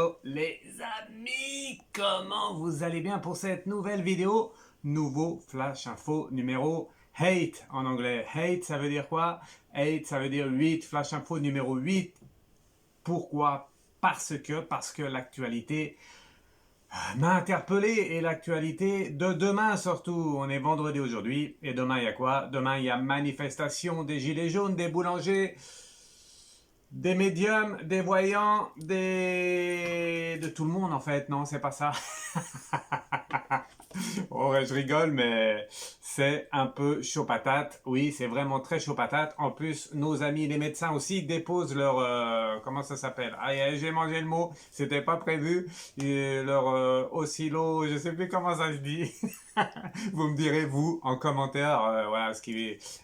Hello les amis, comment vous allez bien pour cette nouvelle vidéo? Nouveau flash info numéro 8 en anglais. 8 ça veut dire quoi? 8 ça veut dire 8, flash info numéro 8. Pourquoi? Parce que l'actualité m'a interpellé et l'actualité de demain surtout. On est vendredi aujourd'hui et demain il y a quoi? Demain il y a manifestation des gilets jaunes, des boulangers, des médiums, des voyants, de tout le monde en fait. Non, c'est pas ça. Oh, ouais, je rigole, mais c'est un peu chaud patate. Oui, c'est vraiment très chaud patate. En plus, nos amis les médecins aussi déposent leur... comment ça s'appelle? Aïe, aïe, j'ai mangé le mot. C'était pas prévu. Et leur oscillo, je sais plus comment ça se dit. Vous me direz, vous, en commentaire, voilà,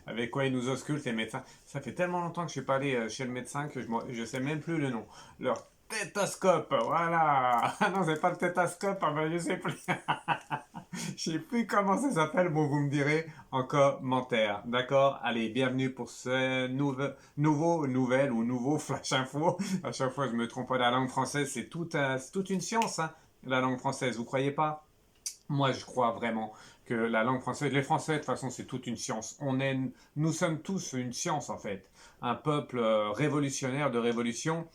avec quoi ils nous auscultent, les médecins. Ça fait tellement longtemps que je suis pas allé chez le médecin que je sais même plus le nom. Leur tétoscope, voilà. Ah non, c'est pas le tétoscope, ah ben, je sais plus. Je sais plus comment ça s'appelle, bon vous me direz en commentaire. D'accord? Allez, bienvenue pour ce nouveau flash info. À chaque fois je me trompe pas, la langue française c'est toute une science, hein, la langue française, vous croyez pas? Moi, je crois vraiment que la langue française, les Français, de toute façon, c'est toute une science. Nous sommes tous une science, en fait. Un peuple révolutionnaire de révolution.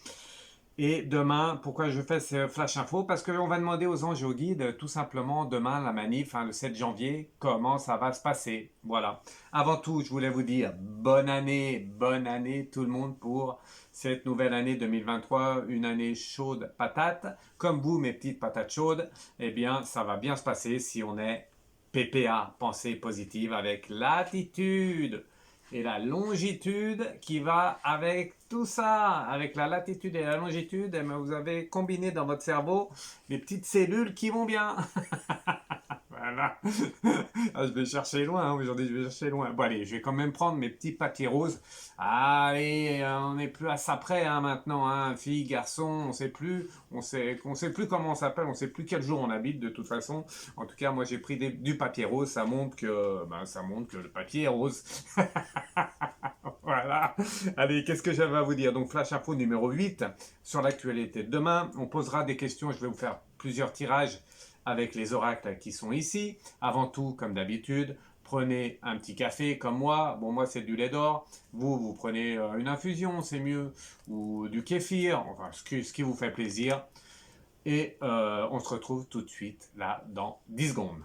Et demain, pourquoi je fais ce flash info? Parce qu'on va demander aux anges et aux guides, tout simplement, demain, la manif, hein, le 7 janvier, comment ça va se passer. Voilà. Avant tout, je voulais vous dire bonne année tout le monde pour cette nouvelle année 2023, une année chaude patate. Comme vous, mes petites patates chaudes, eh bien, ça va bien se passer si on est PPA, pensée positive, avec l'attitude et la longitude qui va avec tout ça, avec la latitude et la longitude, eh bien, vous avez combiné dans votre cerveau les petites cellules qui vont bien. Voilà. Ah, je vais chercher loin, hein, aujourd'hui je vais chercher loin. Bon allez, je vais quand même prendre mes petits papiers roses. Allez, on n'est plus à ça près hein, maintenant, hein, fille, garçon, on sait plus comment on s'appelle, on sait plus quel jour on habite de toute façon. En tout cas, moi j'ai pris du papier rose, ça montre que le papier est rose. Voilà. Allez, qu'est-ce que j'avais à vous dire? Donc, flash info numéro 8 sur l'actualité. Demain, on posera des questions. Je vais vous faire plusieurs tirages avec les oracles qui sont ici. Avant tout, comme d'habitude, prenez un petit café comme moi. Bon, moi, c'est du lait d'or. Vous prenez une infusion, c'est mieux. Ou du kéfir. Enfin, ce qui vous fait plaisir. Et on se retrouve tout de suite là dans 10 secondes.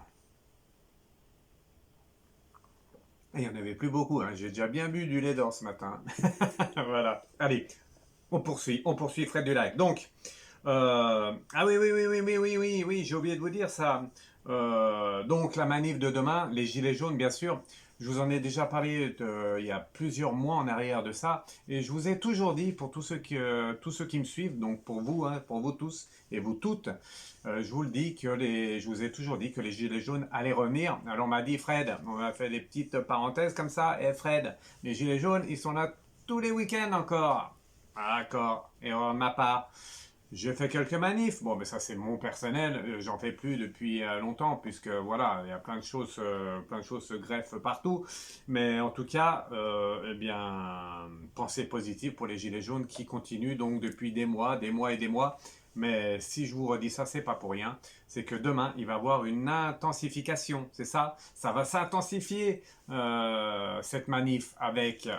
Il n'y en avait plus beaucoup, hein. J'ai déjà bien bu du lait d'or ce matin. Voilà. Allez, on poursuit Fred du Lac. Donc, ah oui, j'ai oublié de vous dire ça. Donc, la manif de demain, les gilets jaunes, bien sûr. Je vous en ai déjà parlé il y a plusieurs mois en arrière de ça. Et je vous ai toujours dit, pour tous ceux qui me suivent, donc pour vous, hein, pour vous tous et vous toutes, je vous le dis je vous ai toujours dit que les gilets jaunes allaient revenir. Alors on m'a dit, Fred, on m'a fait des petites parenthèses comme ça. Et Fred, les gilets jaunes, ils sont là tous les week-ends encore. Ah, d'accord. Et ma part, j'ai fait quelques manifs. Bon, mais ça c'est mon personnel. J'en fais plus depuis longtemps puisque voilà, il y a plein de choses se greffent partout. Mais en tout cas, eh bien, pensée positive pour les gilets jaunes qui continuent donc depuis des mois et des mois. Mais si je vous redis ça, c'est pas pour rien. C'est que demain, il va y avoir une intensification. C'est ça. Ça va s'intensifier cette manif avec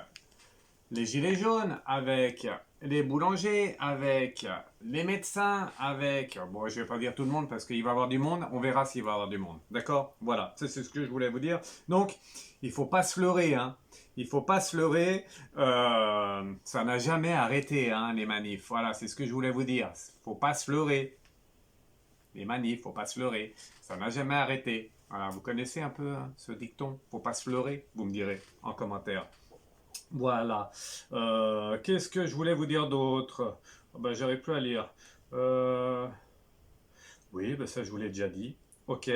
les gilets jaunes, avec les boulangers, avec les médecins, avec... Bon, je vais pas dire tout le monde parce qu'il va y avoir du monde. On verra s'il va y avoir du monde. D'accord? Voilà, c'est ce que je voulais vous dire. Donc, il faut pas se leurrer, hein. Il faut pas se leurrer. Ça n'a jamais arrêté, hein, les manifs. Voilà, c'est ce que je voulais vous dire. Faut pas se leurrer. Les manifs, faut pas se leurrer. Ça n'a jamais arrêté. Voilà, vous connaissez un peu hein, ce dicton? Faut pas se leurrer, vous me direz en commentaire. Voilà. Qu'est-ce que je voulais vous dire d'autre? Oh, ben, j'arrive plus à lire. Euh, Oui, ben ça je vous l'ai déjà dit. Ok.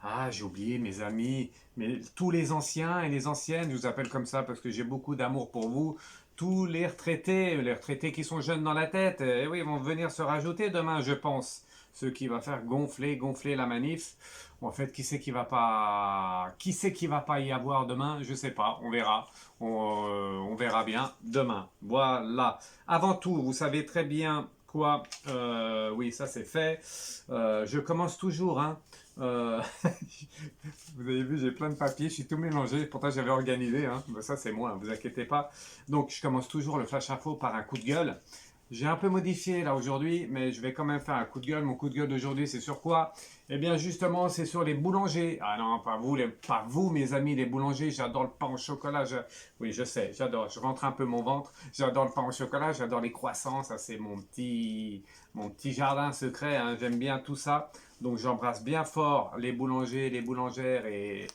Ah, j'ai oublié mes amis, mais tous les anciens et les anciennes, je vous appelle comme ça parce que j'ai beaucoup d'amour pour vous. Tous les retraités qui sont jeunes dans la tête, eh oui, ils vont venir se rajouter demain, je pense. Ce qui va faire gonfler la manif. En fait, qui c'est qui va pas y avoir demain? Je sais pas, on verra. On verra bien demain. Voilà. Avant tout, vous savez très bien quoi? Oui, ça c'est fait. Je commence toujours, hein. Euh, Vous avez vu, j'ai plein de papiers, je suis tout mélangé. Pourtant, j'avais organisé, hein. Ben, ça c'est moi, hein, vous inquiétez pas. Donc, je commence toujours le flash info par un coup de gueule. J'ai un peu modifié là aujourd'hui, mais je vais quand même faire un coup de gueule. Mon coup de gueule d'aujourd'hui, c'est sur quoi? Eh bien, justement, c'est sur les boulangers. Ah non, pas vous, pas vous, mes amis, les boulangers. J'adore le pain au chocolat. Oui, je sais, j'adore. Je rentre un peu mon ventre. J'adore le pain au chocolat. J'adore les croissants. Ça, c'est mon petit jardin secret, hein. J'aime bien tout ça. Donc, j'embrasse bien fort les boulangers, les boulangères et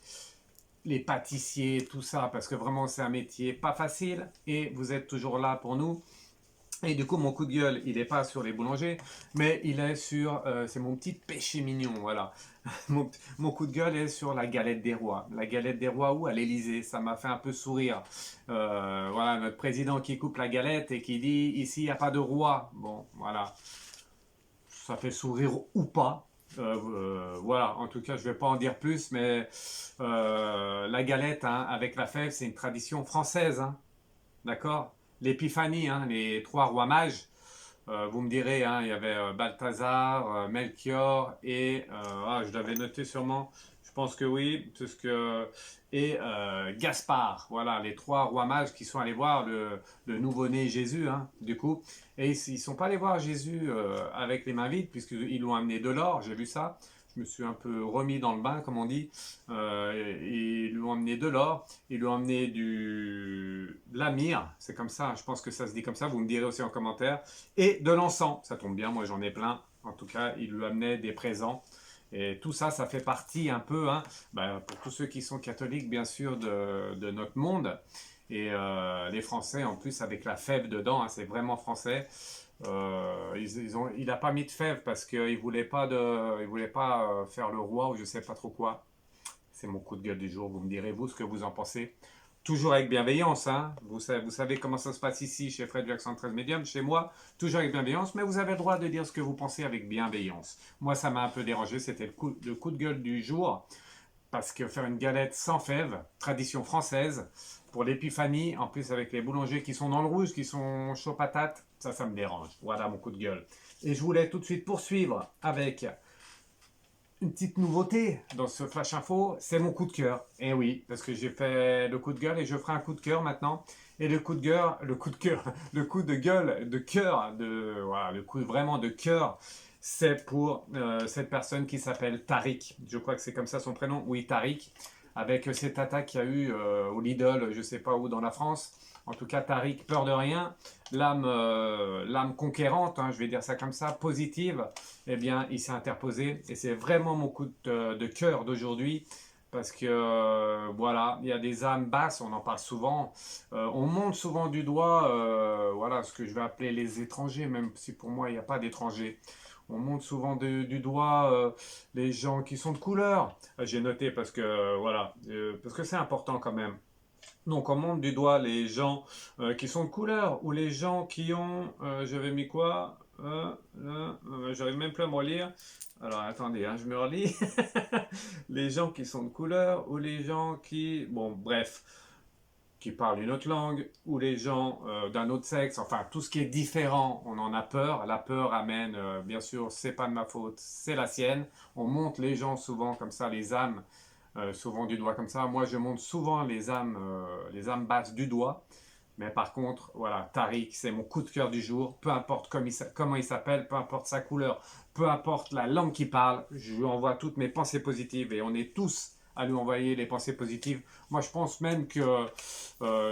les pâtissiers, tout ça, parce que vraiment, c'est un métier pas facile. Et vous êtes toujours là pour nous. Et du coup, mon coup de gueule, il n'est pas sur les boulangers, mais il est sur, c'est mon petit péché mignon, voilà. Mon coup de gueule est sur la galette des rois. La galette des rois où? À l'Élysée, ça m'a fait un peu sourire. Voilà, notre président qui coupe la galette et qui dit, ici, il n'y a pas de roi. Bon, voilà, ça fait sourire ou pas. Voilà, en tout cas, je ne vais pas en dire plus, mais la galette, hein, avec la fève, c'est une tradition française, hein. D'accord? L'épiphanie, hein, les trois rois mages, vous me direz, hein, il y avait Balthazar, Melchior et, je l'avais noté sûrement, je pense que oui, c'est ce que, et Gaspard, voilà, les trois rois mages qui sont allés voir le nouveau-né Jésus, hein, du coup, et ils ne sont pas allés voir Jésus avec les mains vides, puisqu'ils l'ont amené de l'or, j'ai vu ça, je me suis un peu remis dans le bain, comme on dit. Ils lui ont emmené de l'or, ils lui ont emmené de la myrrhe, c'est comme ça, je pense que ça se dit comme ça, vous me direz aussi en commentaire, et de l'encens, ça tombe bien, moi j'en ai plein. En tout cas, il lui amenait des présents. Et tout ça, ça fait partie un peu, hein, pour tous ceux qui sont catholiques, bien sûr, de notre monde. Et les Français, en plus, avec la fève dedans, hein, c'est vraiment français. Il n'a pas mis de fève parce qu'il ne voulait pas, faire le roi ou je ne sais pas trop quoi. C'est mon coup de gueule du jour. Vous me direz, vous, ce que vous en pensez. Toujours avec bienveillance, hein. Vous savez comment ça se passe ici chez Fred Jackson 13 Medium, chez moi. Toujours avec bienveillance, mais vous avez le droit de dire ce que vous pensez avec bienveillance. Moi, ça m'a un peu dérangé. C'était le coup de gueule du jour. Parce que faire une galette sans fève, tradition française, pour l'épiphanie, en plus avec les boulangers qui sont dans le rouge, qui sont chaud patate, ça me dérange. Voilà mon coup de gueule. Et je voulais tout de suite poursuivre avec une petite nouveauté dans ce Flash Info, c'est mon coup de cœur. Et oui, parce que j'ai fait le coup de gueule et je ferai un coup de cœur maintenant. Et le coup de cœur, le coup de cœur, le coup de gueule, de cœur, voilà, le coup vraiment de cœur, c'est pour cette personne qui s'appelle Tariq. Je crois que c'est comme ça son prénom. Oui, Tariq. Avec cette attaque qu'il y a eu au Lidl, je ne sais pas où dans la France. En tout cas, Tariq, peur de rien, l'âme conquérante, hein, je vais dire ça comme ça, positive, eh bien, il s'est interposé. Et c'est vraiment mon coup de cœur d'aujourd'hui. Parce que, voilà, il y a des âmes basses, on en parle souvent. On monte souvent du doigt, voilà, ce que je vais appeler les étrangers, même si pour moi, il n'y a pas d'étrangers. On monte souvent du doigt les gens qui sont de couleur. J'ai noté parce que, voilà, parce que c'est important quand même. Donc on monte du doigt les gens qui sont de couleur ou les gens qui ont, j'avais mis quoi? J'arrive même plus à me relire. Alors attendez, hein, je me relis. Les gens qui sont de couleur ou les gens qui, bon bref, qui parlent une autre langue ou les gens d'un autre sexe, enfin tout ce qui est différent, on en a peur. La peur amène, bien sûr, c'est pas de ma faute, c'est la sienne. On monte les gens souvent comme ça, les âmes souvent du doigt comme ça. Moi, je monte souvent les âmes basses du doigt. Mais par contre, voilà, Tariq, c'est mon coup de cœur du jour. Peu importe comment il s'appelle, peu importe sa couleur, peu importe la langue qu'il parle, je lui envoie toutes mes pensées positives et on est tous à lui envoyer les pensées positives. Moi, je pense même que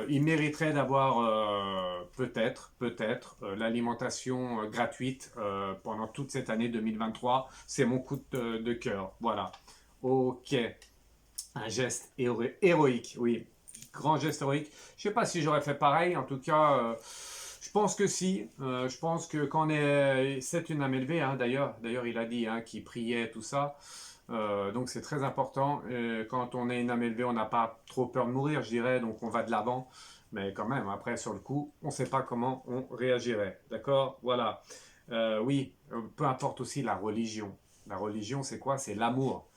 il mériterait d'avoir peut-être l'alimentation gratuite pendant toute cette année 2023. C'est mon coup de cœur. Voilà. Ok. Un geste héroïque, oui. Grand geste héroïque. Je ne sais pas si j'aurais fait pareil. En tout cas, je pense que si. Je pense que quand on est... C'est une âme élevée, hein, d'ailleurs. D'ailleurs, il a dit hein, qu'il priait, tout ça. Donc c'est très important. Quand on est une âme élevée, on n'a pas trop peur de mourir, je dirais. Donc on va de l'avant. Mais quand même, après, sur le coup, on ne sait pas comment on réagirait. D'accord? Voilà. Oui, peu importe aussi la religion. La religion, c'est quoi? C'est l'amour.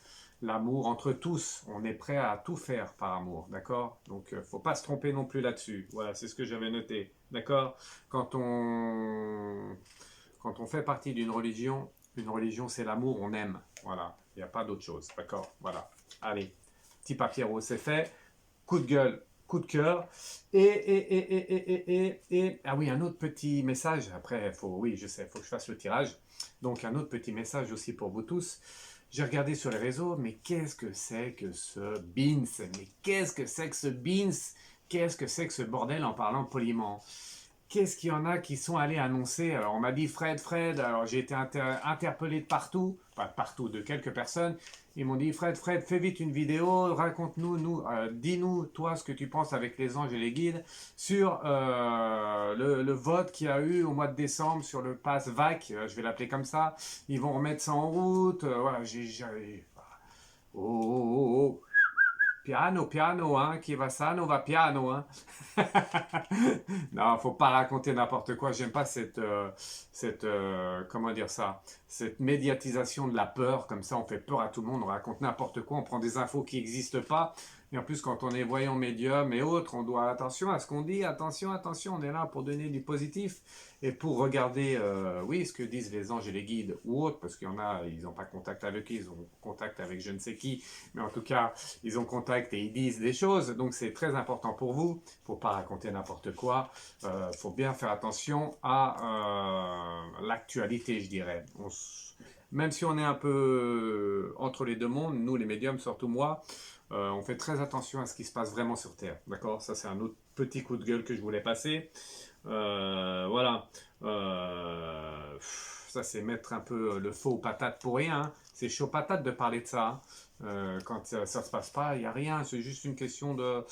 L'amour entre tous, on est prêt à tout faire par amour, d'accord? Donc, faut pas se tromper non plus là-dessus. Voilà, c'est ce que j'avais noté, d'accord? Quand Quand on fait partie d'une religion, une religion c'est l'amour, on aime. Voilà, il n'y a pas d'autre chose. D'accord. Voilà. Allez, petit papier rose, c'est fait. Coup de gueule, coup de cœur. Ah oui, un autre petit message. Après, oui, je sais, il faut que je fasse le tirage. Donc, un autre petit message aussi pour vous tous. J'ai regardé sur les réseaux, mais qu'est-ce que c'est que ce Beans? Mais qu'est-ce que c'est que ce Beans? Qu'est-ce que c'est que ce bordel en parlant poliment? Qu'est-ce qu'il y en a qui sont allés annoncer? Alors, on m'a dit Fred, Fred. Alors, j'ai été interpellé de partout, pas de partout, de quelques personnes. Ils m'ont dit Fred, Fred, fais vite une vidéo, raconte-nous, dis-nous, toi, ce que tu penses avec les anges et les guides sur le vote qu'il y a eu au mois de décembre sur le pass VAC, je vais l'appeler comme ça. Ils vont remettre ça en route. Voilà, oh, oh, oh, oh. Piano, piano, hein, qui va sano va piano, hein. Non, faut pas raconter n'importe quoi. J'aime pas comment dire ça, cette médiatisation de la peur. Comme ça, on fait peur à tout le monde. On raconte n'importe quoi. On prend des infos qui n'existent pas. Et en plus, quand on est voyant médium et autres, on doit attention à ce qu'on dit. Attention, attention. On est là pour donner du positif et pour regarder, oui, ce que disent les anges et les guides ou autres, parce qu'il y en a, ils n'ont pas contact avec qui, ils ont contact avec je ne sais qui. Mais en tout cas, ils ont contact et ils disent des choses. Donc, c'est très important pour vous. Faut pas raconter n'importe quoi. Faut bien faire attention à l'actualité, je dirais. Même si on est un peu entre les deux mondes, nous les médiums, surtout moi, on fait très attention à ce qui se passe vraiment sur Terre. D'accord? Ça, c'est un autre petit coup de gueule que je voulais passer. Voilà. Ça, c'est mettre un peu le faux aux patates pour rien. Hein. C'est chaud patate de parler de ça. Hein. Quand ça ne se passe pas, il n'y a rien. C'est juste une question de...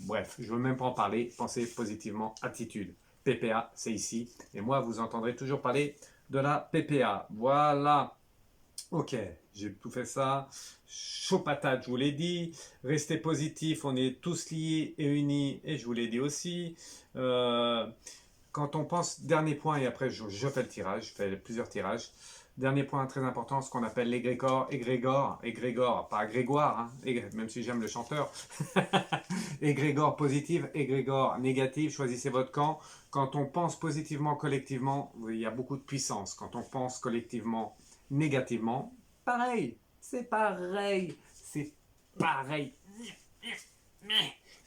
Bref, je ne veux même pas en parler. Pensez positivement, attitude. PPA, c'est ici. Et moi, vous entendrez toujours parler de la PPA. Voilà. Ok, j'ai tout fait ça. Chaud patate, je vous l'ai dit. Restez positif, on est tous liés et unis. Et je vous l'ai dit aussi. Quand on pense, dernier point, et après je fais le tirage, je fais plusieurs tirages. Dernier point très important, ce qu'on appelle l'égrégore, égrégore, pas Grégoire, hein, même si j'aime le chanteur. Égrégore positif, égrégore négatif, choisissez votre camp. Quand on pense positivement collectivement, il y a beaucoup de puissance. Quand on pense collectivement négativement, pareil, c'est pareil, c'est pareil.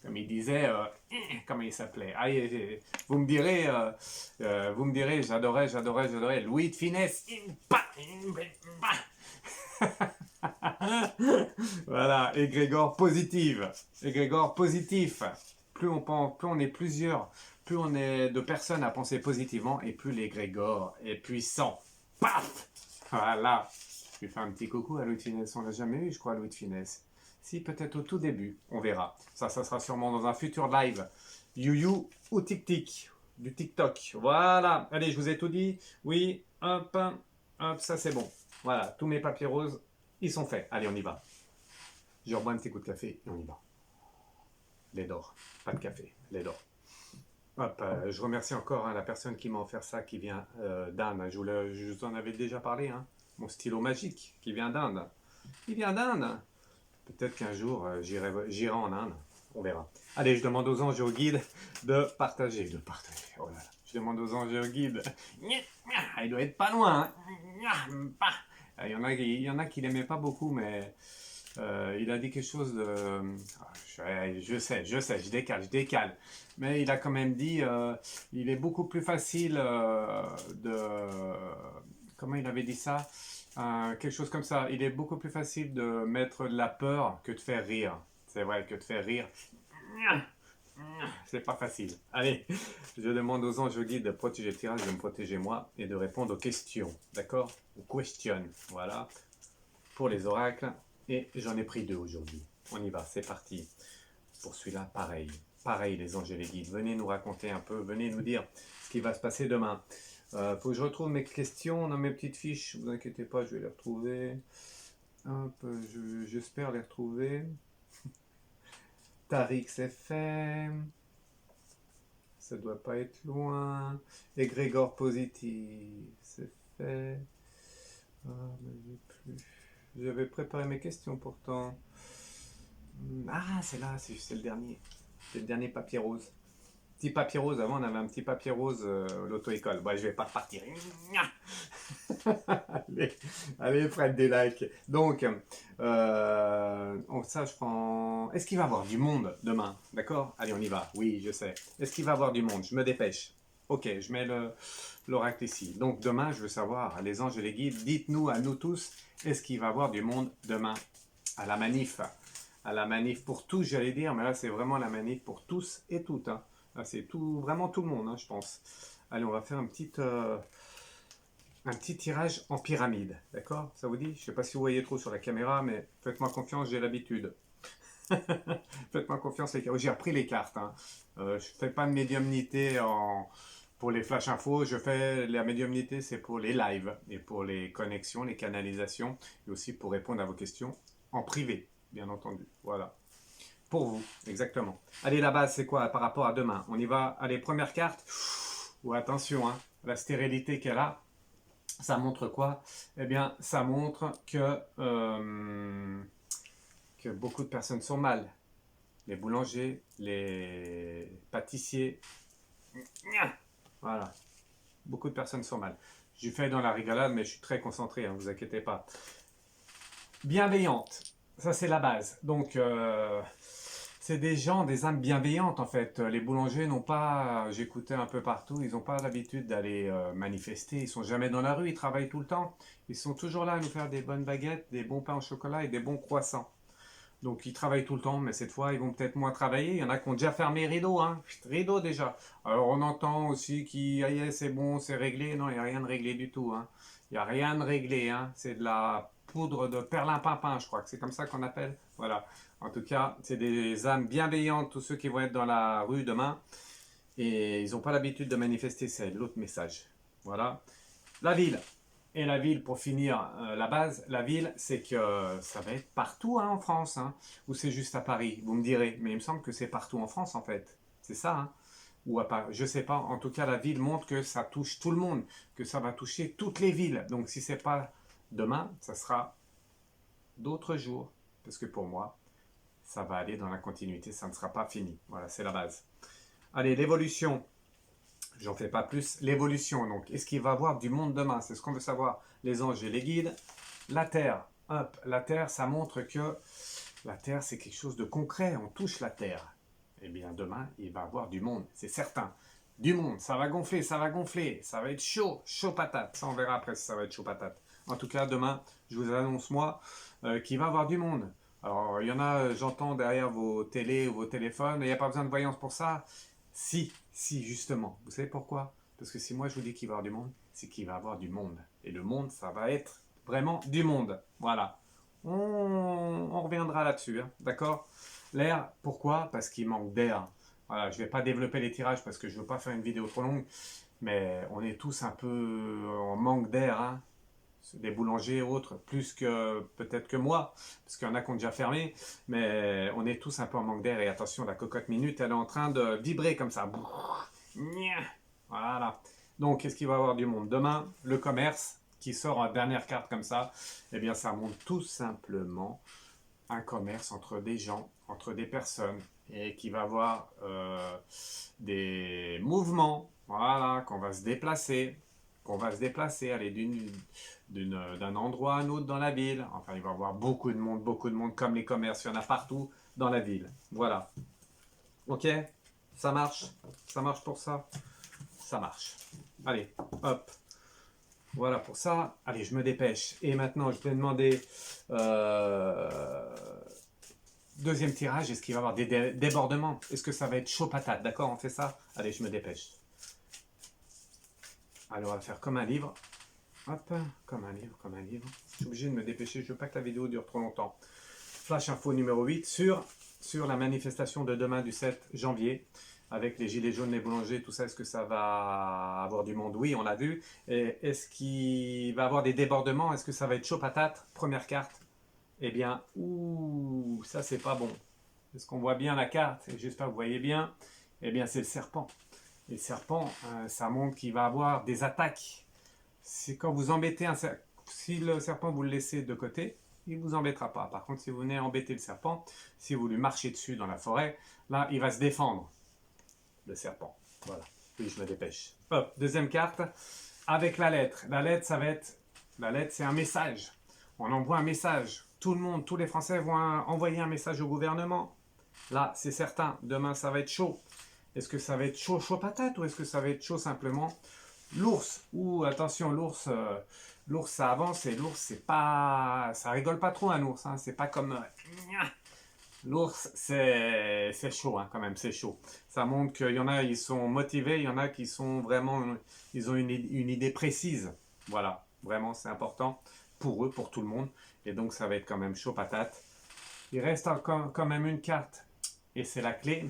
Comme il disait, comment il s'appelait? Ah, vous me direz, j'adorais Louis de Finesse. Voilà, égrégore positive, égrégore positif. Plus on pense, plus on est plusieurs, plus on est de personnes à penser positivement, et plus l'égrégore est puissant. Paf! Voilà. Je vais faire un petit coucou à Louis de Finesse. On l'a jamais eu, je crois, Louis de Finesse. Si, peut-être au tout début, on verra. Ça sera sûrement dans un futur live. You ou TikTok, du TikTok. Voilà. Allez, je vous ai tout dit. Oui, hop, hop, ça c'est bon. Voilà, tous mes papiers roses, ils sont faits. Allez, on y va. Je rebois un petit coup de café et on y va. Lait d'or, pas de café, lait d'or. Hop, je remercie encore la personne qui m'a offert ça, qui vient d'Inde. Je vous en avais déjà parlé, hein. Mon stylo magique, qui vient d'Inde. Il vient d'Inde. Peut-être qu'un jour, j'irai en Inde. On verra. Allez, je demande aux anges et aux guides de partager. Oh là là. Je demande aux anges et aux guides. Il doit être pas loin. Hein. Il y en a qui l'aimaient pas beaucoup, mais il a dit quelque chose de... Je sais, je décale. Mais il a quand même dit, il est beaucoup plus facile de... Comment il avait dit ça? Quelque chose comme ça. Il est beaucoup plus facile de mettre de la peur que de faire rire. C'est vrai que de faire rire, c'est pas facile. Allez, je demande aux anges guides de protéger le tirage, de me protéger moi et de répondre aux questions. D'accord? Aux questions. Voilà. Pour les oracles. Et j'en ai pris 2 aujourd'hui. On y va, c'est parti. Pour celui-là, pareil. Pareil, les anges et les guides. Venez nous raconter un peu, venez nous dire ce qui va se passer demain. Faut que je retrouve mes questions dans mes petites fiches. Ne vous inquiétez pas, je vais les retrouver. Hop, j'espère les retrouver. Tariq, c'est fait. Ça doit pas être loin. Égrégore positif, c'est fait. Ah, mais j'ai plus. J'avais préparé mes questions pourtant. Ah, c'est là, c'est le dernier. C'est le dernier papier rose. Petit papier rose, avant on avait un petit papier rose l'auto-école. Bon, je vais pas repartir. allez, allez, Fred des likes. Donc, ça je prends... Est-ce qu'il va y avoir du monde demain? D'accord? Allez, on y va. Oui, je sais. Est-ce qu'il va y avoir du monde? Je me dépêche. Ok, je mets l'oracle ici. Donc demain, je veux savoir, les anges et les guides, dites-nous à nous tous, est-ce qu'il va y avoir du monde demain à la manif? À la manif pour tous, j'allais dire, mais là c'est vraiment la manif pour tous et toutes. Hein. Là c'est tout, vraiment tout le monde, hein, je pense. Allez, on va faire un petit tirage en pyramide, d'accord? Ça vous dit? Je ne sais pas si vous voyez trop sur la caméra, mais faites-moi confiance, j'ai l'habitude. Faites-moi confiance, les cartes. J'ai repris les cartes. Hein. Je ne fais pas de médiumnité pour les flash infos. Je fais la médiumnité, c'est pour les lives et pour les connexions, les canalisations, et aussi pour répondre à vos questions en privé, bien entendu. Voilà. Pour vous, exactement. Allez, la base, c'est quoi par rapport à demain? On y va. Allez, première carte. Oh, attention, hein, la stérilité qu'elle a, ça montre quoi? Eh bien, ça montre que beaucoup de personnes sont mal. Les boulangers, les pâtissiers. Voilà. Beaucoup de personnes sont mal. J'ai fait dans la rigolade, mais je suis très concentré, hein, vous inquiétez pas. Bienveillante. Ça, c'est la base. Donc, c'est des gens, des âmes bienveillantes, en fait. Les boulangers n'ont pas, j'écoutais un peu partout, ils n'ont pas l'habitude d'aller manifester. Ils sont jamais dans la rue, ils travaillent tout le temps. Ils sont toujours là à nous faire des bonnes baguettes, des bons pains au chocolat et des bons croissants. Donc ils travaillent tout le temps, mais cette fois ils vont peut-être moins travailler. Il y en a qui ont déjà fermé rideau, hein. Rideau déjà. Alors on entend aussi qu'il c'est bon, c'est réglé. Non, il n'y a rien de réglé du tout. Hein. Il n'y a rien de réglé. Hein. C'est de la poudre de perlimpinpin, je crois que c'est comme ça qu'on appelle. Voilà. En tout cas, c'est des âmes bienveillantes, tous ceux qui vont être dans la rue demain. Et ils n'ont pas l'habitude de manifester, c'est l'autre message. Voilà. La ville. Et la ville, pour finir, la base, la ville, c'est que ça va être partout hein, en France, hein, ou c'est juste à Paris, vous me direz. Mais il me semble que c'est partout en France, en fait. C'est ça, hein. Ou à Paris, je sais pas. En tout cas, la ville montre que ça touche tout le monde, que ça va toucher toutes les villes. Donc, si c'est pas demain, ça sera d'autres jours. Parce que pour moi, ça va aller dans la continuité, ça ne sera pas fini. Voilà, c'est la base. Allez, l'évolution. J'en fais pas plus. L'évolution, donc, est-ce qu'il va y avoir du monde demain? C'est ce qu'on veut savoir. Les anges et les guides. La Terre, hop, la Terre, ça montre que la Terre, c'est quelque chose de concret. On touche la Terre. Eh bien, demain, il va y avoir du monde, c'est certain. Du monde, ça va gonfler, ça va gonfler. Ça va être chaud, chaud patate. Ça, on verra après si ça va être chaud patate. En tout cas, demain, je vous annonce, moi, qu'il va y avoir du monde. Alors, il y en a, j'entends derrière vos télés ou vos téléphones, il n'y a pas besoin de voyance pour ça. Si, justement. Vous savez pourquoi? Parce que si moi je vous dis qu'il va y avoir du monde, c'est qu'il va y avoir du monde. Et le monde, ça va être vraiment du monde. Voilà. On reviendra là-dessus, hein, d'accord? L'air, pourquoi? Parce qu'il manque d'air. Voilà, je ne vais pas développer les tirages parce que je ne veux pas faire une vidéo trop longue, mais on est tous un peu en manque d'air, hein. Des boulangers et autres, plus que peut-être que moi, parce qu'il y en a qui ont déjà fermé, mais on est tous un peu en manque d'air. Et attention, la cocotte minute, elle est en train de vibrer comme ça. Voilà. Donc, qu'est-ce qu'il va y avoir du monde demain? Le commerce, qui sort en dernière carte comme ça, eh bien, ça montre tout simplement un commerce entre des gens, entre des personnes, et qui va avoir des mouvements, voilà, qu'on va se déplacer, aller d'un endroit à un autre dans la ville. Enfin, il va y avoir beaucoup de monde, comme les commerces, il y en a partout dans la ville. Voilà. Ok? Ça marche? Ça marche pour ça? Ça marche. Allez, hop. Voilà pour ça. Allez, je me dépêche. Et maintenant, je vais demander deuxième tirage. Est-ce qu'il va y avoir des débordements? Est-ce que ça va être chaud patate? D'accord, on fait ça? Allez, je me dépêche. Allez, on va faire comme un livre. Hop, comme un livre, comme un livre. Je suis obligé de me dépêcher, je ne veux pas que la vidéo dure trop longtemps. Flash info numéro 8 sur la manifestation de demain du 7 janvier, avec les gilets jaunes, les boulangers, tout ça, est-ce que ça va avoir du monde? Oui, on l'a vu. Est-ce qu'il va avoir des débordements? Est-ce que ça va être chaud patate? Première carte. Eh bien, ouh, ça c'est pas bon. Est-ce qu'on voit bien la carte? J'espère que vous voyez bien. Eh bien, c'est le serpent. Et le serpent, ça montre qu'il va avoir des attaques. C'est quand vous embêtez un serpent, si le serpent vous le laissez de côté, il ne vous embêtera pas. Par contre, si vous venez embêter le serpent, si vous lui marchez dessus dans la forêt, là, il va se défendre. le serpent. Voilà. Oui, je me dépêche. Hop, deuxième carte, avec la lettre. La lettre, c'est un message. On envoie un message. Tout le monde, tous les Français vont envoyer un message au gouvernement. Là, c'est certain. Demain, ça va être chaud. Est-ce que ça va être chaud, chaud patate, ou est-ce que ça va être chaud simplement? L'ours, attention, l'ours ça avance, et l'ours c'est pas, ça rigole pas trop un ours, hein, c'est pas comme, l'ours c'est chaud, hein, quand même, c'est chaud. Ça montre qu'il y en a, ils sont motivés, il y en a qui sont vraiment, ils ont une idée précise, voilà, vraiment c'est important pour eux, pour tout le monde, et donc ça va être quand même chaud patate. Il reste encore quand même une carte, et c'est la clé.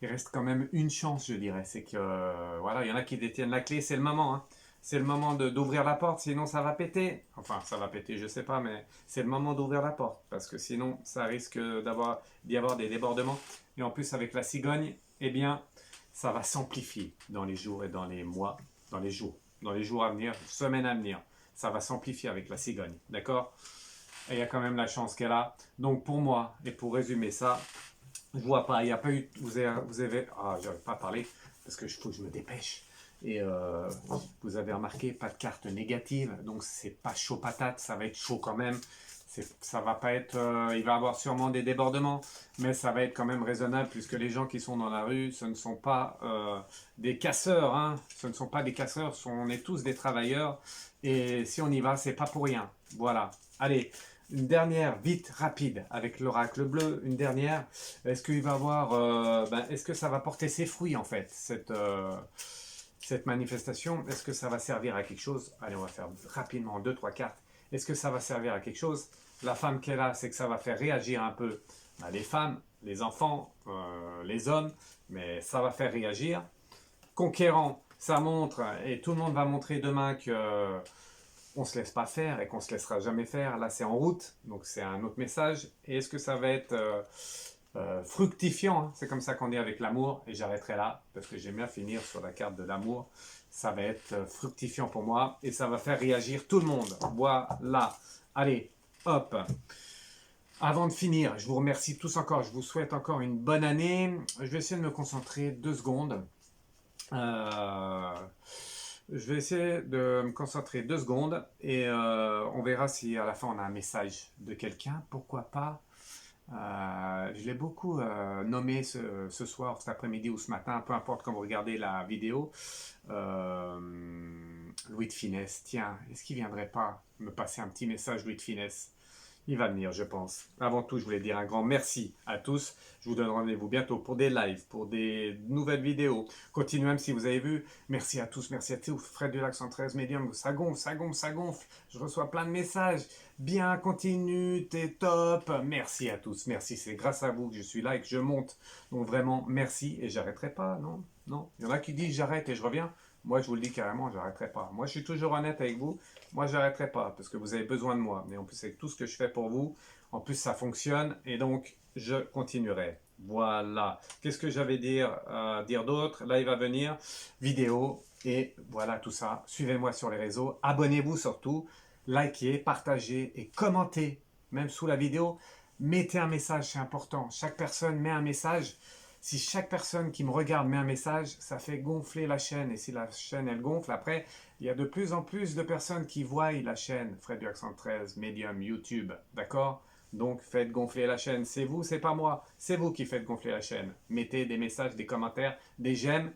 Il reste quand même une chance, je dirais. C'est que, voilà, il y en a qui détiennent la clé, c'est le moment. Hein. C'est le moment d'ouvrir la porte, sinon ça va péter. Enfin, ça va péter, je sais pas, mais c'est le moment d'ouvrir la porte. Parce que sinon, ça risque d'y avoir des débordements. Et en plus, avec la cigogne, eh bien, ça va s'amplifier dans les jours et dans les mois, dans les jours à venir, semaines à venir. Ça va s'amplifier avec la cigogne, d'accord? Et il y a quand même la chance qu'elle a. Donc pour moi, et pour résumer ça, je vois pas, il n'y a pas eu, vous avez j'arrive pas à parler parce que faut que je me dépêche. Et vous avez remarqué, pas de carte négative, donc c'est pas chaud patate, ça va être chaud quand même. Ça va pas être, il va y avoir sûrement des débordements, mais ça va être quand même raisonnable puisque les gens qui sont dans la rue, ce ne sont pas des casseurs, hein. Ce ne sont pas des casseurs, on est tous des travailleurs. Et si on y va, c'est pas pour rien. Voilà. Allez. Une dernière, vite, rapide, avec l'oracle bleu, une dernière. Est-ce qu'il va avoir, est-ce que ça va porter ses fruits en fait, cette manifestation? Est-ce que ça va servir à quelque chose? Allez, on va faire rapidement 2-3 cartes. Est-ce que ça va servir à quelque chose? La femme qu'elle a, c'est que ça va faire réagir un peu les femmes, les enfants, les hommes, mais ça va faire réagir. Conquérant, ça montre, et tout le monde va montrer demain que on ne se laisse pas faire et qu'on ne se laissera jamais faire. Là, c'est en route, donc c'est un autre message. Et est-ce que ça va être fructifiant, hein? C'est comme ça qu'on dit avec l'amour, et j'arrêterai là, parce que j'aime bien finir sur la carte de l'amour. Ça va être fructifiant pour moi, et ça va faire réagir tout le monde. Voilà. Allez, hop. Avant de finir, je vous remercie tous encore, je vous souhaite encore une bonne année. Je vais essayer de me concentrer 2 secondes. Je vais essayer de me concentrer 2 secondes et on verra si à la fin on a un message de quelqu'un, pourquoi pas. Je l'ai beaucoup nommé ce soir, cet après-midi ou ce matin, peu importe quand vous regardez la vidéo. Louis de Funès, tiens, est-ce qu'il ne viendrait pas me passer un petit message, Louis de Funès? Il va venir, je pense. Avant tout, je voulais dire un grand merci à tous. Je vous donne rendez-vous bientôt pour des lives, pour des nouvelles vidéos. Continuez même si vous avez vu. Merci à tous, merci à tous. Fred de l'Accent 13 Medium, ça gonfle, ça gonfle, ça gonfle. Je reçois plein de messages. Bien, continue, t'es top. Merci à tous, merci. C'est grâce à vous que je suis là et que je monte. Donc vraiment, merci. Et j'arrêterai pas, non? Non. Il y en a qui disent j'arrête et je reviens. Moi, je vous le dis carrément, j'arrêterai pas. Moi, je suis toujours honnête avec vous. Moi, j'arrêterai pas parce que vous avez besoin de moi. Mais en plus, avec tout ce que je fais pour vous, en plus, ça fonctionne et donc, je continuerai. Voilà. Qu'est-ce que j'avais dire d'autre? Là, il va venir vidéo et voilà tout ça. Suivez-moi sur les réseaux. Abonnez-vous surtout. Likez, partagez et commentez. Même sous la vidéo, mettez un message, c'est important. Chaque personne met un message. Si chaque personne qui me regarde met un message, ça fait gonfler la chaîne. Et si la chaîne, elle gonfle, après, il y a de plus en plus de personnes qui voient la chaîne Fred du Accent 13, Medium, YouTube. D'accord? Donc, faites gonfler la chaîne. C'est vous, c'est pas moi. C'est vous qui faites gonfler la chaîne. Mettez des messages, des commentaires, des j'aime.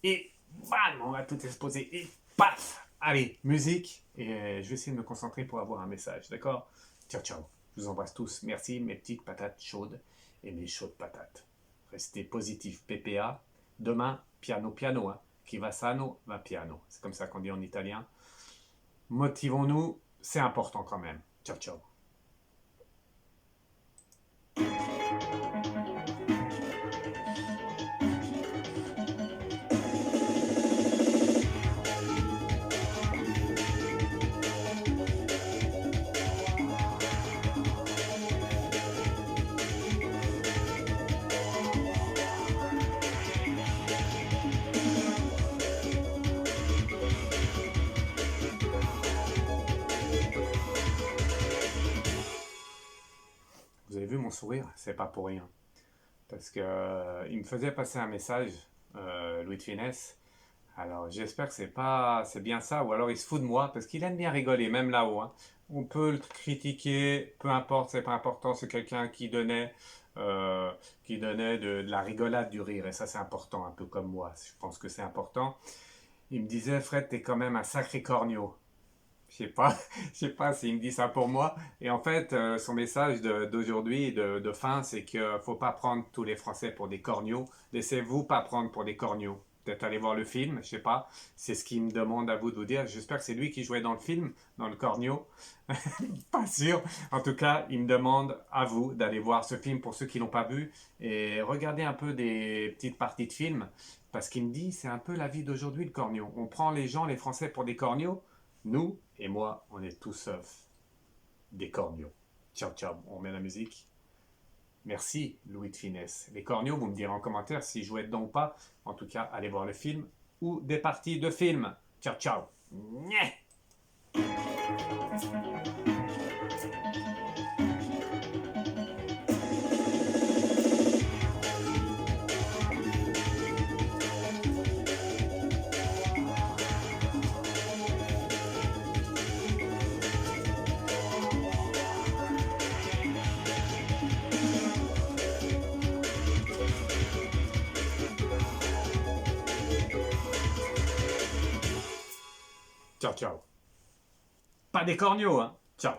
Et bam, on va tout exposer. Et paf! Allez, musique. Et je vais essayer de me concentrer pour avoir un message. D'accord? Ciao, ciao. Je vous embrasse tous. Merci, mes petites patates chaudes et mes chaudes patates. Restez positif, PPA. Demain, piano, piano. Hein. Chi va sano, va piano. C'est comme ça qu'on dit en italien. Motivons-nous, c'est important quand même. Ciao, ciao. Vous avez vu mon sourire? C'est pas pour rien. Parce que il me faisait passer un message Louis de Funès. Alors j'espère que c'est bien ça, ou alors il se fout de moi, parce qu'il aime bien rigoler, même là-haut, hein. On peut le critiquer, peu importe, c'est pas important, c'est quelqu'un euh, qui donnait de la rigolade, du rire, et ça c'est important, un peu comme moi, je pense que c'est important. Il me disait, Fred, t'es quand même un sacré corneau. Je sais pas, je sais pas s'il me dit ça pour moi. Et en fait, son message d'aujourd'hui, de fin, c'est que faut pas prendre tous les Français pour des corneaux. Laissez-vous pas prendre pour des corneaux. Peut-être aller voir le film, je sais pas. C'est ce qu'il me demande à vous de vous dire. J'espère que c'est lui qui jouait dans le film, dans le corneau. Pas sûr. En tout cas, il me demande à vous d'aller voir ce film pour ceux qui l'ont pas vu et regarder un peu des petites parties de film. Parce qu'il me dit, c'est un peu la vie d'aujourd'hui, le corneau. On prend les gens, les Français, pour des corneaux. Nous et moi, on est tous sauf des corneaux. Ciao, ciao. On met la musique. Merci, Louis de Funès. Les corneaux, vous me direz en commentaire si je jouais dedans ou pas. En tout cas, allez voir le film ou des parties de film. Ciao, ciao. Nyeh. Ciao, ciao. Pas des corneaux, hein. Ciao.